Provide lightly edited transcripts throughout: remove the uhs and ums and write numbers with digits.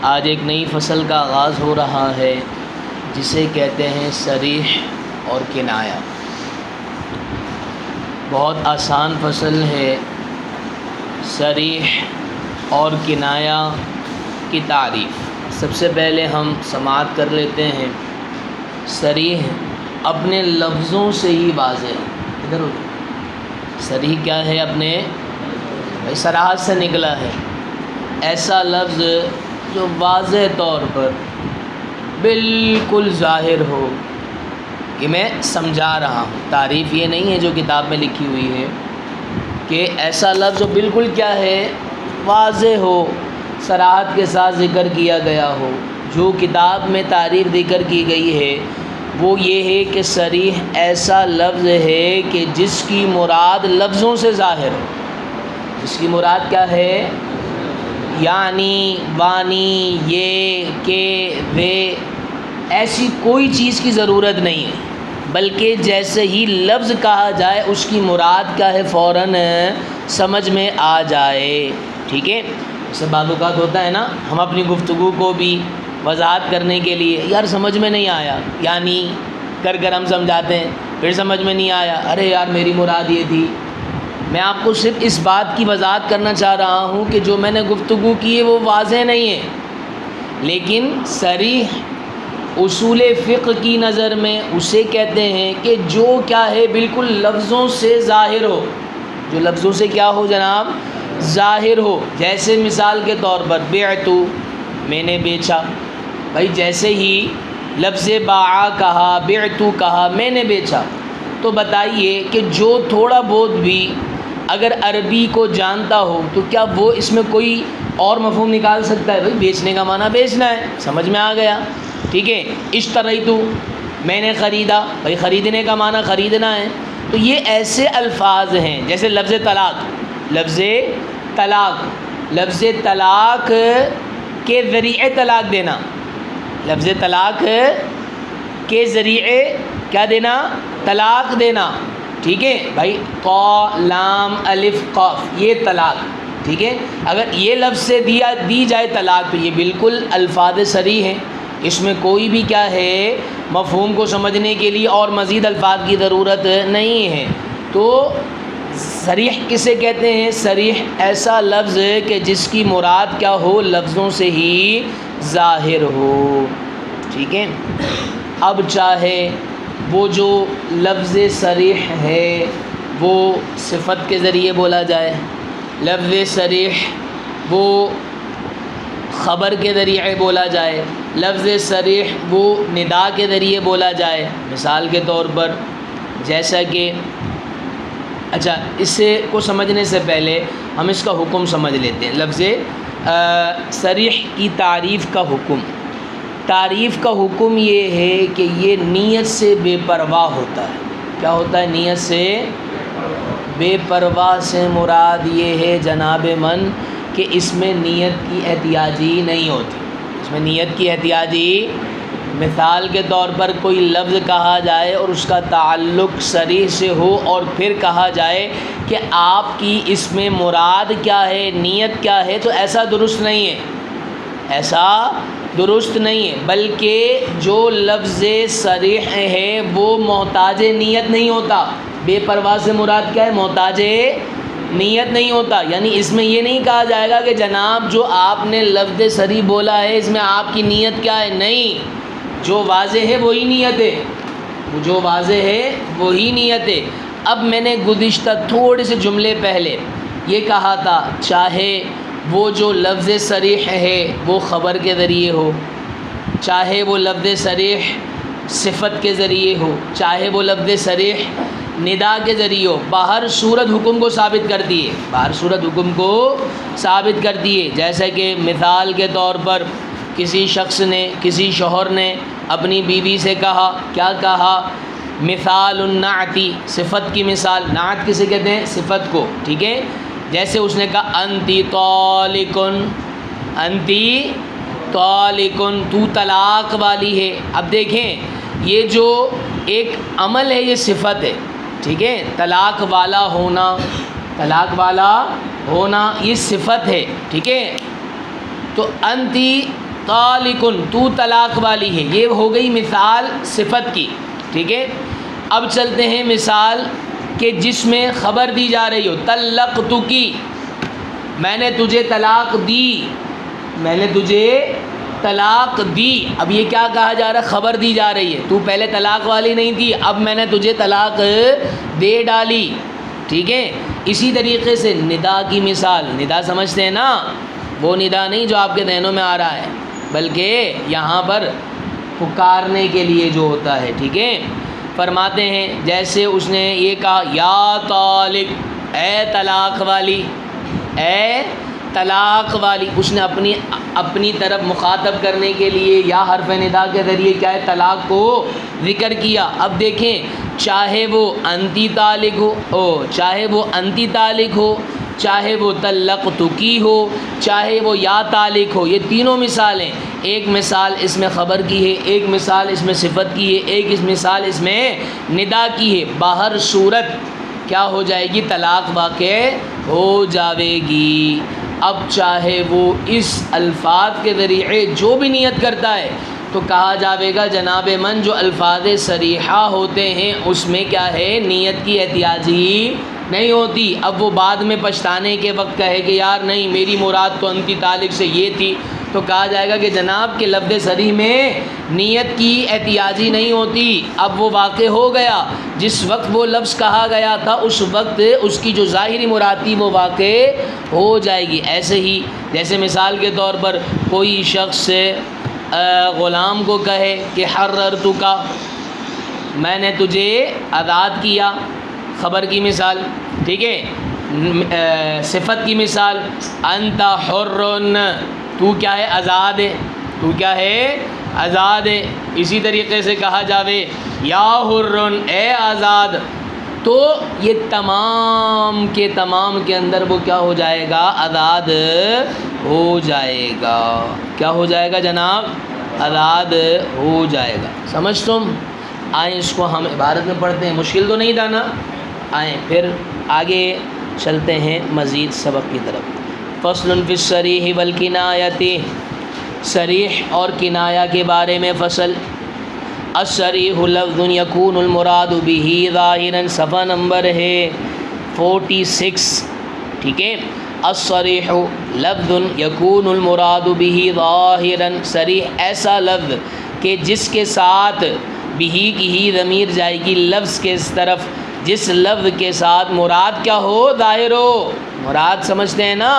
آج ایک نئی فصل کا آغاز ہو رہا ہے جسے کہتے ہیں صریح اور کنایہ۔ بہت آسان فصل ہے۔ صریح اور کنایہ کی تعریف سب سے پہلے ہم سماعت کر لیتے ہیں۔ صریح اپنے لفظوں سے ہی واضح ہے۔ ادھر ہو، صریح کیا ہے؟ اپنے صراحت سے نکلا ہے۔ ایسا لفظ جو واضح طور پر بالکل ظاہر ہو کہ میں سمجھا رہا ہوں۔ تعریف یہ نہیں ہے جو کتاب میں لکھی ہوئی ہے کہ ایسا لفظ جو بالکل کیا ہے؟ واضح ہو، صراحت کے ساتھ ذکر کیا گیا ہو۔ جو کتاب میں تعریف ذکر کی گئی ہے وہ یہ ہے کہ صریح ایسا لفظ ہے کہ جس کی مراد لفظوں سے ظاہر ہو۔ جس کی مراد کیا ہے؟ یعنی، وانی، یہ، کہ، وہ، ایسی کوئی چیز کی ضرورت نہیں ہے، بلکہ جیسے ہی لفظ کہا جائے اس کی مراد کیا ہے فوراً سمجھ میں آ جائے۔ ٹھیک ہے؟ جیسے بعض اوقات ہوتا ہے نا، ہم اپنی گفتگو کو بھی وضاحت کرنے کے لیے یار سمجھ میں نہیں آیا، یعنی کر ہم سمجھاتے ہیں، پھر سمجھ میں نہیں آیا، ارے یار میری مراد یہ تھی۔ میں آپ کو صرف اس بات کی وضاحت کرنا چاہ رہا ہوں کہ جو میں نے گفتگو کی ہے وہ واضح نہیں ہے، لیکن صریح اصول فقہ کی نظر میں اسے کہتے ہیں کہ جو کیا ہے بالکل لفظوں سے ظاہر ہو۔ جو لفظوں سے کیا ہو جناب؟ ظاہر ہو۔ جیسے مثال کے طور پر بعتو، میں نے بیچا۔ بھائی جیسے ہی لفظ باع کہا، بعتو کہا، میں نے بیچا، تو بتائیے کہ جو تھوڑا بہت بھی اگر عربی کو جانتا ہو تو کیا وہ اس میں کوئی اور مفہوم نکال سکتا ہے؟ بھائی بیچنے کا معنی بیچنا ہے، سمجھ میں آ گیا۔ ٹھیک ہے؟ اشتریتو، میں نے خریدا، بھائی خریدنے کا معنی خریدنا ہے۔ تو یہ ایسے الفاظ ہیں جیسے لفظ طلاق۔ لفظ طلاق، لفظ طلاق کے ذریعے طلاق دینا، لفظ طلاق کے ذریعے کیا دینا؟ طلاق دینا۔ ٹھیک ہے بھائی، قا، لام، الف، قاف، یہ طلاق۔ ٹھیک ہے؟ اگر یہ لفظ سے دی جائے طلاق تو یہ بالکل الفاظ صریح ہیں، اس میں کوئی بھی کیا ہے مفہوم کو سمجھنے کے لیے اور مزید الفاظ کی ضرورت نہیں ہے۔ تو صریح کسے کہتے ہیں؟ صریح ایسا لفظ کہ جس کی مراد کیا ہو؟ لفظوں سے ہی ظاہر ہو۔ ٹھیک ہے؟ اب چاہے وہ جو لفظ صریح ہے وہ صفت کے ذریعے بولا جائے، لفظ صریح وہ خبر کے ذریعے بولا جائے، لفظ صریح وہ ندا کے ذریعے بولا جائے۔ مثال کے طور پر جیسا کہ اچھا، اس کو سمجھنے سے پہلے ہم اس کا حکم سمجھ لیتے ہیں۔ لفظ صریح کی تعریف کا حکم۔ تعریف کا حکم یہ ہے کہ یہ نیت سے بے پرواہ ہوتا ہے۔ کیا ہوتا ہے؟ نیت سے بے پرواہ سے مراد یہ ہے جناب من کہ اس میں نیت کی احتیاجی نہیں ہوتی۔ اس میں نیت کی احتیاجی، مثال کے طور پر کوئی لفظ کہا جائے اور اس کا تعلق صریح سے ہو اور پھر کہا جائے کہ آپ کی اس میں مراد کیا ہے، نیت کیا ہے، تو ایسا درست نہیں ہے، ایسا درست نہیں ہے۔ بلکہ جو لفظ صریح ہے وہ محتاج نیت نہیں ہوتا۔ بے پرواہ سے مراد کیا ہے؟ محتاج نیت نہیں ہوتا۔ یعنی اس میں یہ نہیں کہا جائے گا کہ جناب جو آپ نے لفظ صریح بولا ہے اس میں آپ کی نیت کیا ہے، نہیں، جو واضح ہے وہی نیت ہے، جو واضح ہے وہی نیت ہے۔ اب میں نے گزشتہ تھوڑے سے جملے پہلے یہ کہا تھا چاہے وہ جو لفظ صریح ہے وہ خبر کے ذریعے ہو، چاہے وہ لفظ صریح صفت کے ذریعے ہو، چاہے وہ لفظ صریح ندا کے ذریعے ہو، باہر صورت حکم کو ثابت کرتی ہے، باہر صورت حکم کو ثابت کرتی ہے۔ جیسا کہ مثال کے طور پر کسی شخص نے، کسی شوہر نے اپنی بیوی سے کہا، کیا کہا؟ مثال النعتی، صفت کی مثال۔ نعت کسے کہتے ہیں؟ صفت کو۔ ٹھیک ہے؟ جیسے اس نے کہا انتی طالقن، انتی طالقن، تو طلاق والی ہے۔ اب دیکھیں یہ جو ایک عمل ہے یہ صفت ہے۔ ٹھیک ہے؟ طلاق والا ہونا، طلاق والا ہونا یہ صفت ہے۔ ٹھیک ہے؟ تو انتی طالقن تو طلاق والی ہے. یہ ہو گئی مثال صفت کی. ٹھیک ہے. اب چلتے ہیں مثال کہ جس میں خبر دی جا رہی ہو. طلقتکی میں نے تجھے طلاق دی. میں نے تجھے طلاق دی. اب یہ کیا کہا جا رہا ہے؟ خبر دی جا رہی ہے. تو پہلے طلاق والی نہیں تھی, اب میں نے تجھے طلاق دے ڈالی. ٹھیک ہے. اسی طریقے سے ندا کی مثال. ندا سمجھتے ہیں نا, وہ ندا نہیں جو آپ کے ذہنوں میں آ رہا ہے, بلکہ یہاں پر پکارنے کے لیے جو ہوتا ہے. ٹھیک ہے. فرماتے ہیں جیسے اس نے یہ کہا یا طالق, اے طلاق والی, اے طلاق والی. اس نے اپنی طرف مخاطب کرنے کے لیے یا حرف ندا کے ذریعے کیا ہے, طلاق کو ذکر کیا. اب دیکھیں, چاہے وہ انتی طالق ہو, چاہے وہ انتی طالق ہو, چاہے وہ طلقتکی ہو, چاہے وہ یا طالق ہو, یہ تینوں مثالیں. ایک مثال اس میں خبر کی ہے, ایک مثال اس میں صفت کی ہے, ایک مثال اس میں ندا کی ہے. باہر صورت کیا ہو جائے گی؟ طلاق واقع ہو جاوے گی. اب چاہے وہ اس الفاظ کے ذریعے جو بھی نیت کرتا ہے تو کہا جاوے گا جناب من جو الفاظ صریحہ ہوتے ہیں اس میں کیا ہے, نیت کی احتیاجی نہیں ہوتی. اب وہ بعد میں پچھتانے کے وقت کہے کہ یار نہیں, میری مراد تو انتی طالق سے یہ تھی, تو کہا جائے گا کہ جناب کے لفظ صریح میں نیت کی احتیاجی نہیں ہوتی. اب وہ واقع ہو گیا, جس وقت وہ لفظ کہا گیا تھا اس وقت اس کی جو ظاہری مراد تھی وہ واقع ہو جائے گی. ایسے ہی جیسے مثال کے طور پر کوئی شخص غلام کو کہے کہ حررتک, میں نے تجھے آزاد کیا. خبر کی مثال. ٹھیک ہے. صفت کی مثال انت حرن, تو کیا ہے؟ آزاد ہے. تو کیا ہے؟ آزاد ہے. اسی طریقے سے کہا جاوے یا حرن, اے آزاد, تو یہ تمام کے اندر وہ کیا ہو جائے گا؟ آزاد ہو جائے گا. کیا ہو جائے گا جناب؟ آزاد ہو جائے گا. سمجھ تم؟ آئیں اس کو ہم عبارت میں پڑھتے ہیں, مشکل تو نہیں تھا نا. آئیں پھر آگے چلتے ہیں مزید سبق کی طرف. فصل فی الصریح والکنایۃ, صریح اور کنایہ کے بارے میں فصل. الصریح لفظ یکون المراد بہ ظاہرا, صفحہ نمبر ہے 46. ٹھیک ہے. الصریح لفظ یکون المراد بہ ظاہرا, صریح ایسا لفظ کہ جس کے ساتھ بہ کی ہی ضمیر جائے گی لفظ کے اس طرف, جس لفظ کے ساتھ مراد کیا ہو؟ ظاہر ہو. مراد سمجھتے ہیں نا,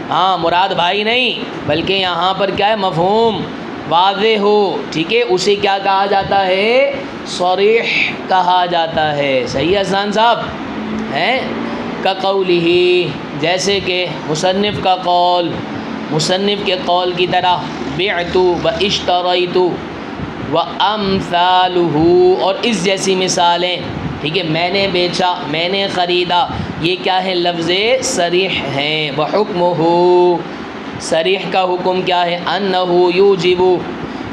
ہاں مراد بھائی نہیں بلکہ یہاں پر کیا ہے؟ مفہوم واضح ہو. ٹھیک ہے. اسے کیا کہا جاتا ہے؟ صریح کہا جاتا ہے. صحیح ہے حسان صاحب ہیں؟ کقولہ, جیسے کہ مصنف کا قول, مصنف کے قول کی طرح بعت و اشتریت و امثالہ, اور اس جیسی مثالیں. ٹھیک ہے. میں نے بیچا, میں نے خریدا, یہ کیا ہے؟ لفظ صریح ہیں. وحکمہ, صریح کا حکم کیا ہے؟ انہ یوجب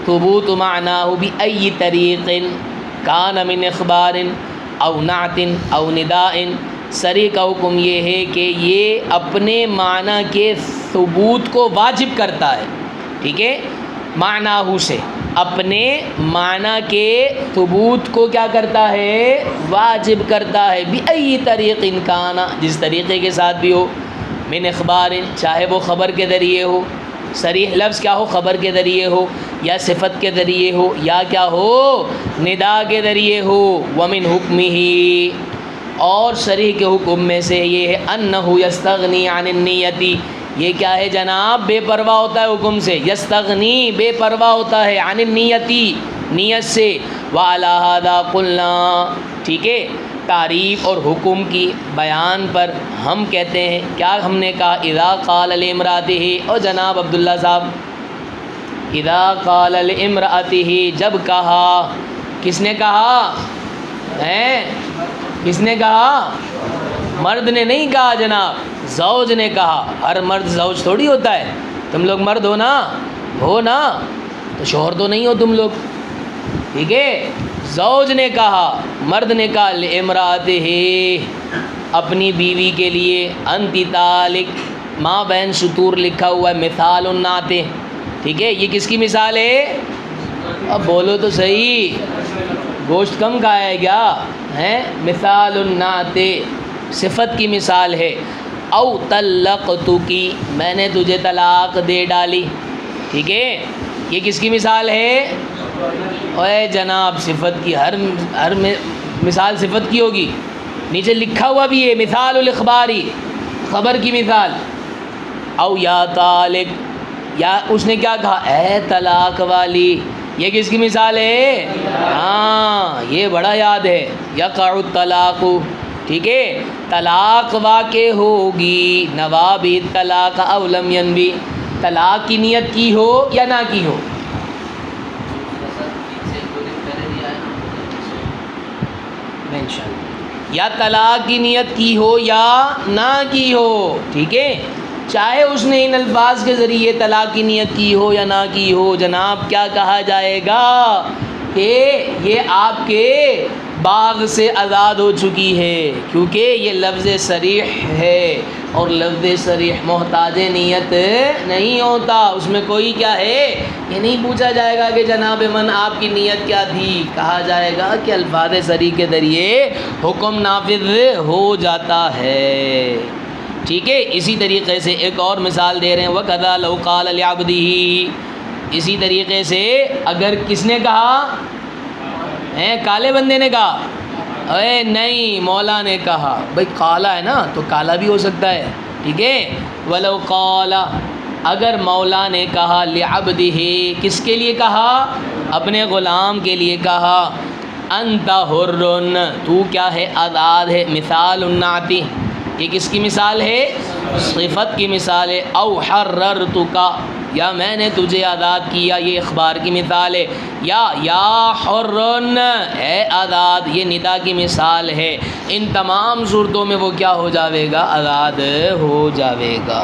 ثبوت معناہ بأی طریق کان من اخبار او نعت او نداء. صریح کا حکم یہ ہے کہ یہ اپنے معنی کے ثبوت کو واجب کرتا ہے. ٹھیک ہے. معناہ سے اپنے معنی کے ثبوت کو کیا کرتا ہے؟ واجب کرتا ہے. بأی طریق کان, جس طریقے کے ساتھ بھی ہو. من اخبار, چاہے وہ خبر کے ذریعے ہو. صریح لفظ کیا ہو؟ خبر کے ذریعے ہو, یا صفت کے ذریعے ہو, یا کیا ہو؟ ندا کے ذریعے ہو. ومن حکمہ, اور صریح کے حکم میں سے یہ ہے انہ یستغنی عن النیت, یہ کیا ہے جناب؟ بے پرواہ ہوتا ہے حکم سے. یستغنی, بے پرواہ ہوتا ہے, عن النیتی, نیت سے. وعلی ھذا قلنا, ٹھیک ہے. تعریف اور حکم کی بیان پر ہم کہتے ہیں, کیا ہم نے کہا؟ اذا قال لامرأتہ, اور جناب عبداللہ صاحب, اذا قال لامرأتہ, جب کہا, کس نے کہا ہیں؟ کس نے کہا؟ مرد نے نہیں کہا جناب, زوج نے کہا. ہر مرد زوج تھوڑی ہوتا ہے. تم لوگ مرد ہو نا, ہو نا, تو شوہر تو نہیں ہو تم لوگ. ٹھیک ہے. زوج نے کہا, مرد نے کہا, لامرأتہ, اپنی بیوی کے لیے. انتی طالق, ماں بہن سطور لکھا ہوا ہے, مثال النعت. ٹھیک ہے، یہ کس کی مثال ہے؟ اب بولو تو صحیح، گوشت کم کھایا ہے کیا ہے؟ مثال النعت صفت کی مثال ہے۔ او طلقتکی میں نے تجھے طلاق دے ڈالی، ٹھیک ہے، یہ کس کی مثال ہے؟ اے جناب صفت کی، ہر مثال صفت کی ہوگی، نیچے لکھا ہوا بھی ہے مثال الاخباری، خبر کی مثال۔ او یا طالق، یا اس نے کیا کہا؟ اے طلاق والی، یہ کس کی مثال ہے؟ ہاں یہ بڑا یاد ہے، یقع الطلاق، ٹھیک ہے، طلاق واقع ہوگی، نوابی طلاق او لم ینوی، طلاق کی نیت کی ہو یا نہ کی ہو۔ یا طلاق کی نیت کی ہو یا نہ کی ہو، ٹھیک ہے، چاہے اس نے ان الفاظ کے ذریعے طلاق کی نیت کی ہو یا نہ کی ہو، جناب کیا کہا جائے گا کہ یہ آپ کے باغ سے آزاد ہو چکی ہے، کیونکہ یہ لفظ صریح ہے، اور لفظ صریح محتاج نیت نہیں ہوتا، اس میں کوئی کیا ہے، یہ نہیں پوچھا جائے گا کہ جناب من آپ کی نیت کیا تھی، کہا جائے گا کہ الفاظ صریح کے ذریعے حکم نافذ ہو جاتا ہے، ٹھیک ہے۔ اسی طریقے سے ایک اور مثال دے رہے ہیں، وَكَذَا لَوْ قَالَ لِعَبْدِهِ، اسی طریقے سے اگر کس نے کہا، کالے بندے نے کہا، اے نہیں مولا نے کہا، بھائی کالا ہے نا تو کالا بھی ہو سکتا ہے، ٹھیک ہے، وَلَوْ قَالَ اگر مولا نے کہا، لِعَبْدِهِ کس کے لیے کہا؟ اپنے غلام کے لیے کہا، انت حر تو کیا ہے؟ آزاد ہے، مثال النعت، یہ کس کی مثال ہے؟ صفت کی مثال ہے۔ او حررتک یا میں نے تجھے آزاد کیا، یہ اخبار کی مثال ہے۔ یا حرن اے آزاد، یہ ندا کی مثال ہے۔ ان تمام صورتوں میں وہ کیا ہو جاوے گا؟ آزاد ہو جاوے گا۔